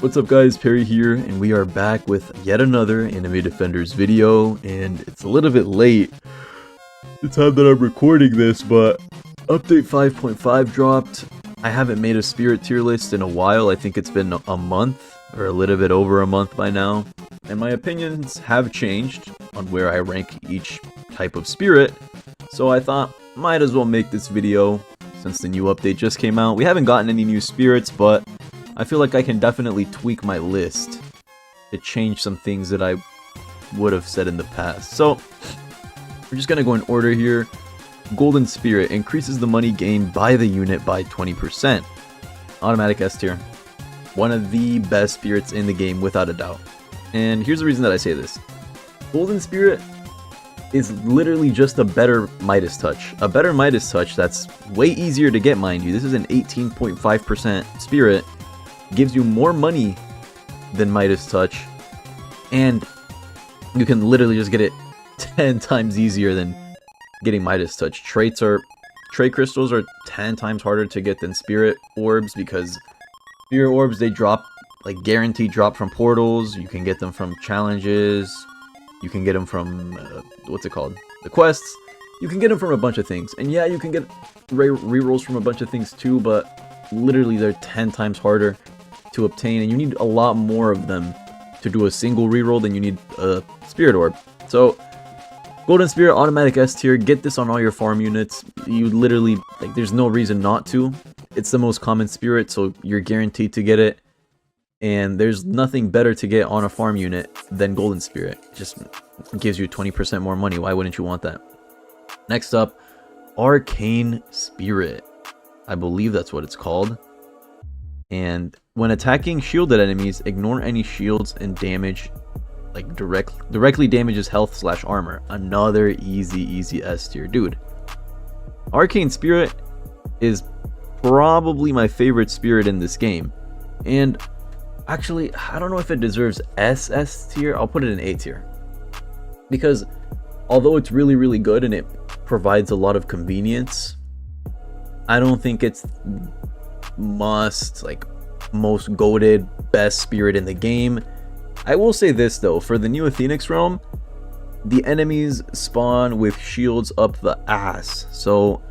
What's up guys, Perry here, and we are back with yet another Anime Defenders video, and it's a little bit late the time that I'm recording this, but update 5.5 dropped. I haven't made a spirit tier list in a while. I think it's been a month, or a little bit over a month by now, and my opinions have changed on where I rank each type of spirit, so I thought might as well make this video since the new update just came out. We haven't gotten any new spirits, but I feel like I can definitely tweak my list to change some things that I would have said in the past. So, we're just going to go in order here. Golden Spirit increases the money gained by the unit by 20%. Automatic S tier. One of the best spirits in the game, without a doubt. And here's the reason that I say this. Golden Spirit is literally just a better Midas Touch. A better Midas Touch that's way easier to get, mind you. This is an 18.5% spirit. Gives you more money than Midas Touch, and you can literally just get it 10 times easier than getting Midas Touch. Trait crystals are 10 times harder to get than spirit orbs, because spirit orbs, they drop, like guaranteed drop from portals. You can get them from challenges, you can get them from what's it called, the quests. You can get them from a bunch of things, and yeah, you can get rerolls from a bunch of things too, but literally they're 10 times harder to obtain, and you need a lot more of them to do a single reroll than you need a spirit orb. So Golden Spirit, automatic S tier. Get this on all your farm units. You literally, like, there's no reason not to. It's the most common spirit, so you're guaranteed to get it, and there's nothing better to get on a farm unit than Golden Spirit. It just gives you 20% more money. Why wouldn't you want that? Next up, Arcane Spirit. I believe that's what it's called. And when attacking shielded enemies, ignore any shields and damage, like directly damages health / armor. Another easy S tier. Dude, Arcane Spirit is probably my favorite spirit in this game. And actually, I don't know if it deserves S tier. I'll put it in A tier. Because although it's really good and it provides a lot of convenience, I don't think it's most goated best spirit in the game. I will say this though, for the new Aethenix realm, the enemies spawn with shields up the ass. So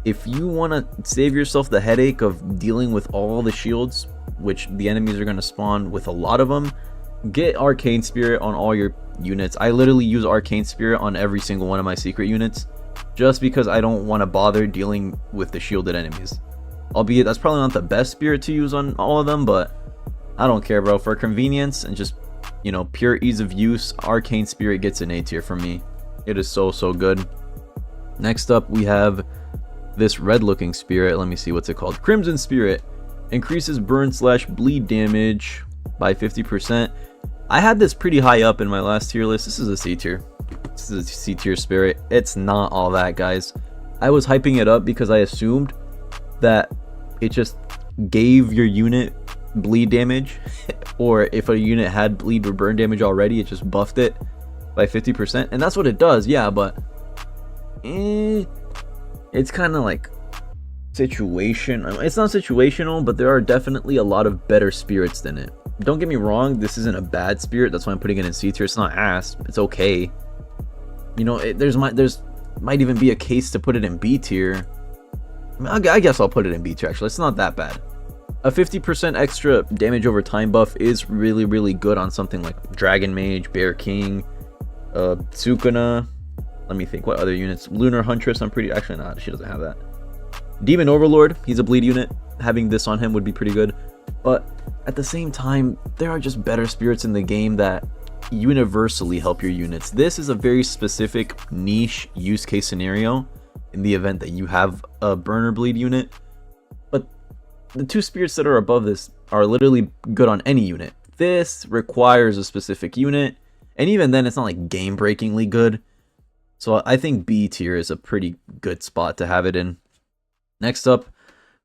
if you want to save yourself the headache of dealing with all the shields, which the enemies are going to spawn with a lot of them, get Arcane Spirit on all your units. I literally use Arcane Spirit on every single one of my secret units, just because I don't want to bother dealing with the shielded enemies. Albeit that's probably not the best spirit to use on all of them, but I don't care, bro. For convenience and just, you know, pure ease of use, Arcane Spirit gets an A tier for me. It is so good. Next up, we have this red looking spirit. Let me see, what's it called? Crimson Spirit. Increases burn / bleed damage by 50%. I had this pretty high up in my last tier list. This is a C tier. This is a C tier spirit. It's not all that, guys. I was hyping it up because I assumed that it just gave your unit bleed damage, or if a unit had bleed or burn damage already, it just buffed it by 50%, and that's what it does, yeah, but it's kind of like situation. It's not situational, but there are definitely a lot of better spirits than it. Don't get me wrong, this isn't a bad spirit, that's why I'm putting it in C tier. It's not ass, it's okay. You know, there's might even be a case to put it in B tier. I guess I'll put it in B tier, actually. It's not that bad. A 50% extra damage over time buff is really good on something like Dragon Mage, Bear King, Sukuna. Let me think, what other units? Lunar Huntress, actually not, she doesn't have that. Demon Overlord, he's a bleed unit. Having this on him would be pretty good. But at the same time, there are just better spirits in the game that universally help your units. This is a very specific niche use case scenario in the event that you have a burn or bleed unit, but the two spirits that are above this are literally good on any unit. This requires a specific unit, and even then it's not like game breakingly good, so I think B tier is a pretty good spot to have it in. Next up,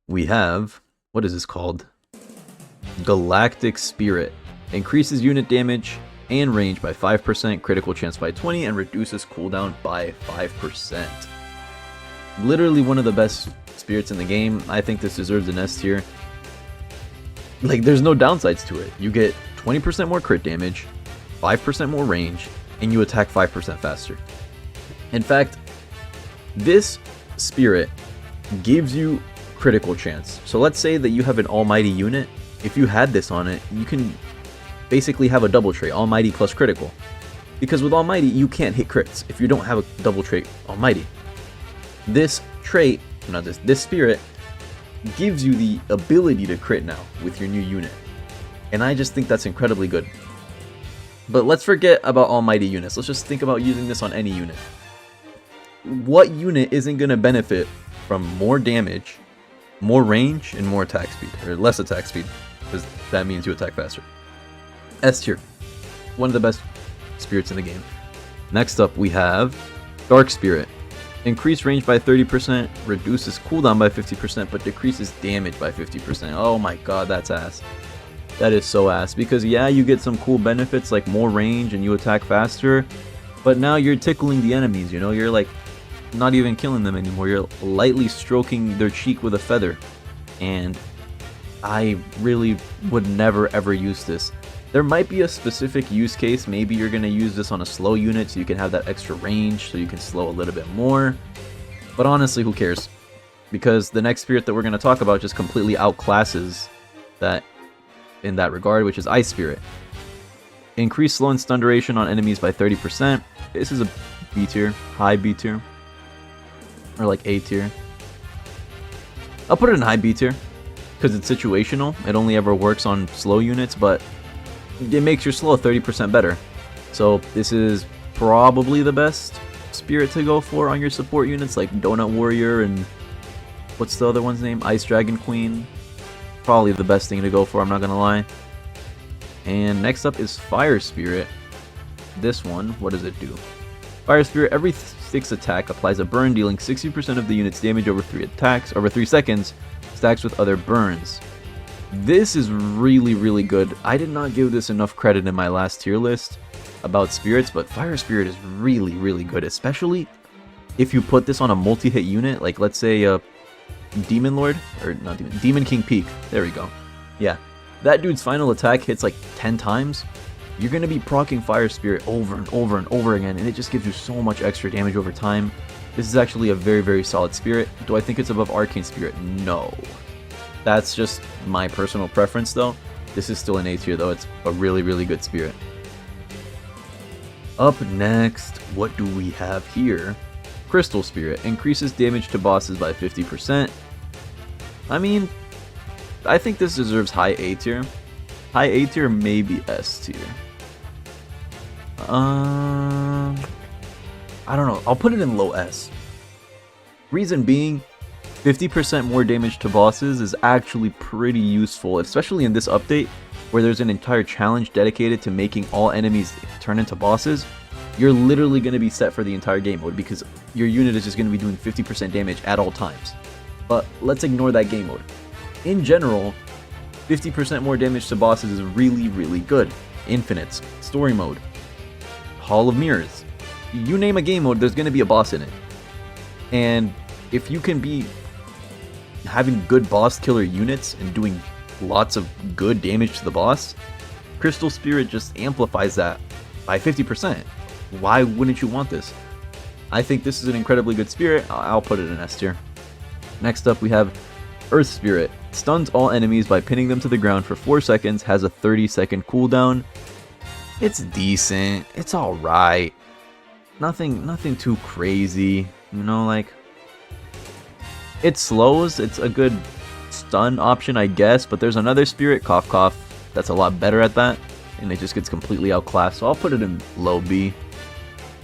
we have, what is this called? Galactic Spirit. Increases unit damage and range by 5%, critical chance by 20, and reduces cooldown by 5%. Literally one of the best spirits in the game. I think this deserves an S tier. Like, there's no downsides to it. You get 20% more crit damage, 5% more range, and you attack 5% faster. In fact, this spirit gives you critical chance. So let's say that you have an almighty unit. If you had this on it, you can basically have a double trait, almighty plus critical. Because with almighty, you can't hit crits if you don't have a double trait almighty. This trait, not this spirit, gives you the ability to crit now with your new unit. And I just think that's incredibly good. But let's forget about almighty units. Let's just think about using this on any unit. What unit isn't going to benefit from more damage, more range, and more attack speed? Or less attack speed, because that means you attack faster. S tier. One of the best spirits in the game. Next up we have Dark Spirit. Increase range by 30%, reduces cooldown by 50%, but decreases damage by 50%. Oh my god, that's ass. That is so ass. Because yeah, you get some cool benefits like more range and you attack faster, but now you're tickling the enemies, you know? You're like not even killing them anymore. You're lightly stroking their cheek with a feather. And I really would never ever use this. There might be a specific use case. Maybe you're going to use this on a slow unit so you can have that extra range so you can slow a little bit more. But honestly, who cares? Because the next spirit that we're going to talk about just completely outclasses that in that regard, which is Ice Spirit. Increase slow and stun duration on enemies by 30%. This is a B tier, high B tier. Or like A tier. I'll put it in high B tier because it's situational. It only ever works on slow units, but it makes your slow 30% better. So this is probably the best spirit to go for on your support units like Donut Warrior and what's the other one's name? Ice Dragon Queen. Probably the best thing to go for, I'm not gonna lie. And next up is Fire Spirit. This one, what does it do? Fire Spirit, every 6 attack applies a burn, dealing 60% of the unit's damage over 3 seconds, stacks with other burns. This is really, really good. I did not give this enough credit in my last tier list about spirits, but Fire Spirit is really, really good, especially if you put this on a multi-hit unit, like let's say Demon Lord, or not Demon King Peak. There we go. Yeah, that dude's final attack hits like 10 times. You're going to be proccing Fire Spirit over and over and over again, and it just gives you so much extra damage over time. This is actually a very, very solid spirit. Do I think it's above Arcane Spirit? No. That's just my personal preference though. This is still an A tier though. It's a really, really good spirit. Up next, what do we have here? Crystal Spirit. Increases damage to bosses by 50%. I mean, I think this deserves high A tier. High A tier, maybe S tier. I don't know. I'll put it in low S. Reason being, 50% more damage to bosses is actually pretty useful, especially in this update where there's an entire challenge dedicated to making all enemies turn into bosses. You're literally going to be set for the entire game mode because your unit is just going to be doing 50% damage at all times. But let's ignore that game mode. In general, 50% more damage to bosses is really, really good. Infinites, story mode, Hall of Mirrors. You name a game mode, there's going to be a boss in it. And if you can be having good boss killer units and doing lots of good damage to the boss, Crystal Spirit just amplifies that by 50%. Why wouldn't you want this? I think this is an incredibly good spirit. I'll put it in S tier. Next up we have Earth Spirit. Stuns all enemies by pinning them to the ground for 4 seconds, has a 30-second cooldown. It's decent. It's alright. Nothing too crazy. You know, like, it slows. It's a good stun option, I guess, but there's another spirit, Cough Cough, that's a lot better at that, and it just gets completely outclassed, so I'll put it in low B.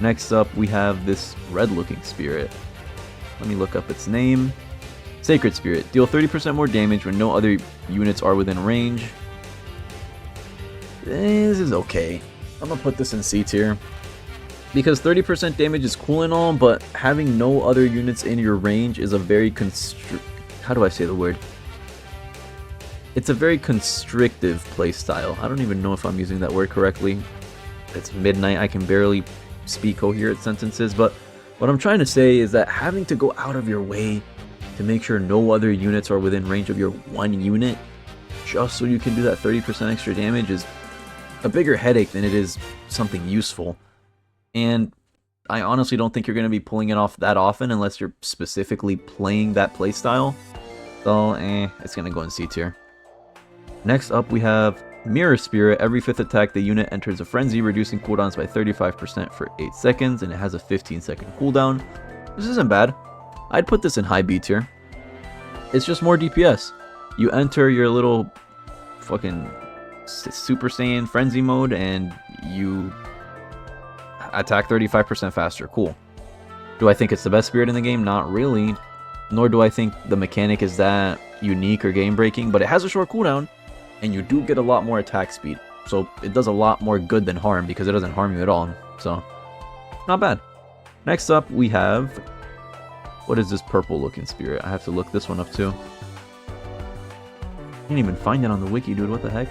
Next up, we have this red-looking spirit. Let me look up its name. Sacred Spirit. Deal 30% more damage when no other units are within range. This is okay. I'm gonna put this in C tier. Because 30% damage is cool and all, but having no other units in your range is a very how do I say the word? It's a very constrictive playstyle. I don't even know if I'm using that word correctly. It's midnight, I can barely speak coherent sentences, but what I'm trying to say is that having to go out of your way to make sure no other units are within range of your one unit just so you can do that 30% extra damage is a bigger headache than it is something useful. And I honestly don't think you're going to be pulling it off that often unless you're specifically playing that playstyle. So, it's going to go in C tier. Next up, we have Mirror Spirit. Every 5th attack, the unit enters a frenzy, reducing cooldowns by 35% for 8 seconds, and it has a 15-second cooldown. This isn't bad. I'd put this in high B tier. It's just more DPS. You enter your little fucking Super Saiyan frenzy mode, and you attack 35% faster. Cool. Do I think it's the best spirit in the game? Not really. Nor do I think the mechanic is that unique or game-breaking, but it has a short cooldown, and you do get a lot more attack speed. So it does a lot more good than harm, because it doesn't harm you at all. So, not bad. Next up, we have... What is this purple-looking spirit? I have to look this one up, too. Can't even find it on the wiki, dude. What the heck?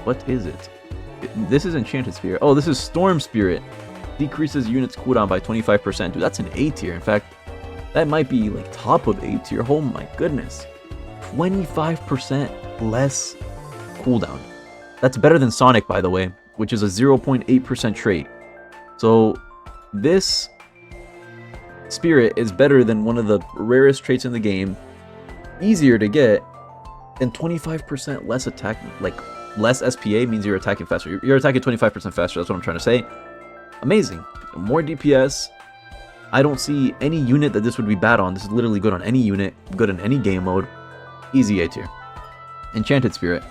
What is it? This is Enchanted Spirit. Oh, this is Storm Spirit. Decreases units cooldown by 25%. Dude, that's an A tier. In fact, that might be like top of A tier. Oh my goodness. 25% less cooldown. That's better than Sonic, by the way, which is a 0.8% trait. So this spirit is better than one of the rarest traits in the game, easier to get, and 25% less attack, like less SPA means you're attacking faster. You're attacking 25% faster, that's what I'm trying to say. Amazing. More DPS. I don't see any unit that this would be bad on. This is literally good on any unit, good in any game mode. Easy A tier. Enchanted Spirit.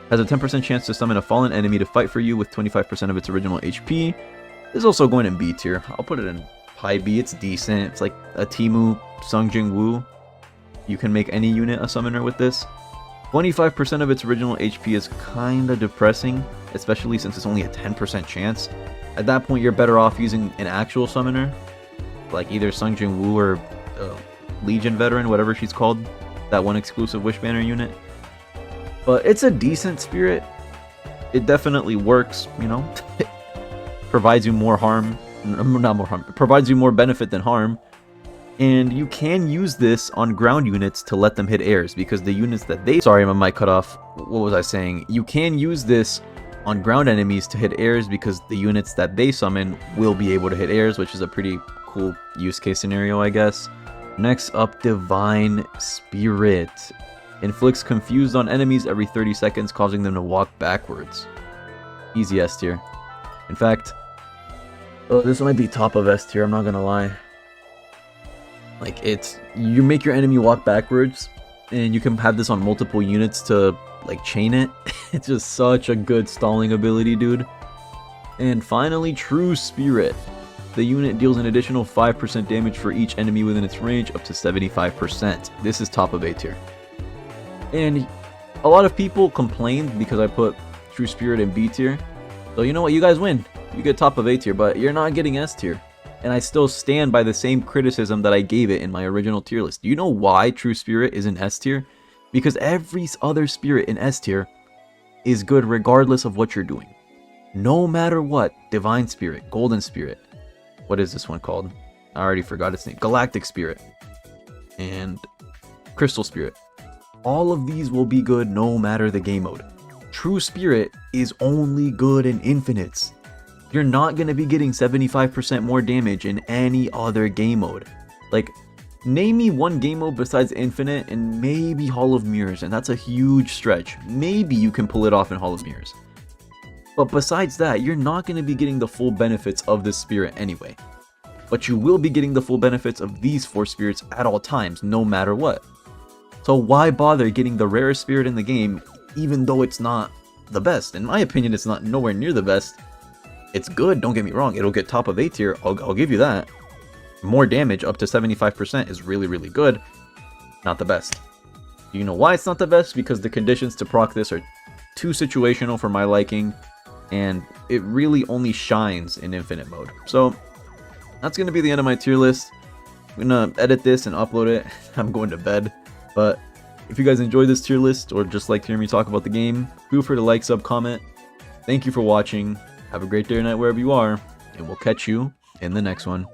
Has a 10% chance to summon a fallen enemy to fight for you with 25% of its original HP. This is also going in B tier. I'll put it in high B. It's decent. It's like a Timu Sungjin Woo. You can make any unit a summoner with this. 25% of its original HP is kinda depressing, especially since it's only a 10% chance. At that point, you're better off using an actual summoner, like either Sungjin Woo or Legion Veteran, whatever she's called, that one exclusive Wish Banner unit. But it's a decent spirit. It definitely works, you know. It provides you more harm, not more harm, it provides you more benefit than harm. And you can use this on ground units to let them hit airs, because the units that they... Sorry, my mic cut off. What was I saying? You can use this on ground enemies to hit airs, because the units that they summon will be able to hit airs, which is a pretty cool use case scenario, I guess. Next up, Divine Spirit. Inflicts confused on enemies every 30 seconds, causing them to walk backwards. Easy S tier. In fact, this might be top of S tier, I'm not gonna lie. Like, you make your enemy walk backwards, and you can have this on multiple units to, like, chain it. It's just such a good stalling ability, dude. And finally, True Spirit. The unit deals an additional 5% damage for each enemy within its range, up to 75%. This is top of A tier. And a lot of people complained because I put True Spirit in B tier. So you know what, you guys win. You get top of A tier, but you're not getting S tier. And I still stand by the same criticism that I gave it in my original tier list. Do you know why True Spirit is in S tier? Because every other spirit in S tier is good regardless of what you're doing. No matter what. Divine Spirit, Golden Spirit. What is this one called? I already forgot its name. Galactic Spirit. And Crystal Spirit. All of these will be good no matter the game mode. True Spirit is only good in infinites. You're not going to be getting 75% more damage in any other game mode. Like, name me one game mode besides Infinite and maybe Hall of Mirrors, and that's a huge stretch. Maybe you can pull it off in Hall of Mirrors. But besides that, you're not going to be getting the full benefits of this spirit anyway. But you will be getting the full benefits of these 4 spirits at all times, no matter what. So why bother getting the rarest spirit in the game, even though it's not the best? In my opinion, it's not nowhere near the best. It's good, don't get me wrong, it'll get top of A tier, I'll give you that. More damage, up to 75%, is really, really good. Not the best. Do you know why it's not the best? Because the conditions to proc this are too situational for my liking, and it really only shines in infinite mode. So, that's going to be the end of my tier list. I'm going to edit this and upload it. I'm going to bed. But if you guys enjoyed this tier list, or just like to hear me talk about the game, feel free to like, sub, comment. Thank you for watching. Have a great day or night wherever you are, and we'll catch you in the next one.